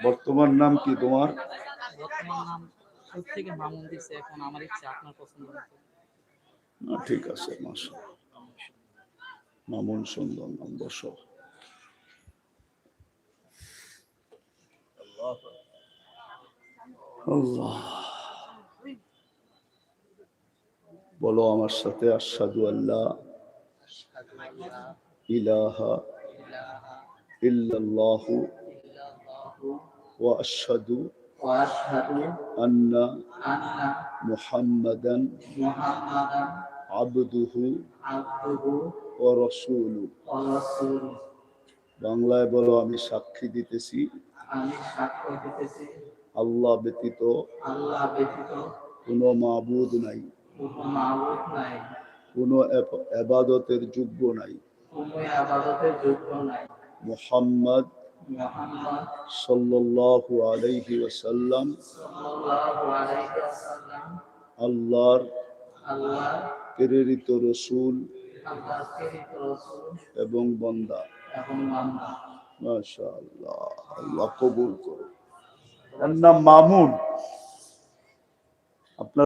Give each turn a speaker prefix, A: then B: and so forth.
A: বর্তমান নাম কি তোমার?
B: বর্তমান নাম শুরু থেকে মামুন দিছে, এখন আমার ইচ্ছা আপনার পছন্দ মতো।
A: না ঠিক আছে, মাশাআল্লাহ, মামুন সুন্দর নাম। বসো। আল্লাহ, বলো আমার সাথে, আশহাদু আল্লাহ ইলাহা ইল্লাল্লাহু ওয়া আশহাদু আন্না মুহাম্মাদান আবদুহু ওয়া রাসূলুহু। বাংলায় বলো, আমি সাক্ষী দিতেছি আল্লাহ ব্যতীত কোনো মাবুদ নাই, কোনো ইবাদতের যোগ্য নাই। মুহাম্মদ সাল্লাল্লাহু আলাইহি ওয়াসাল্লাম আল্লাহর প্রেরিত রাসূল এবং বান্দা। মাশাআল্লাহ, আল্লাহ কবুল করুন। এর নাম মামুন। আপনার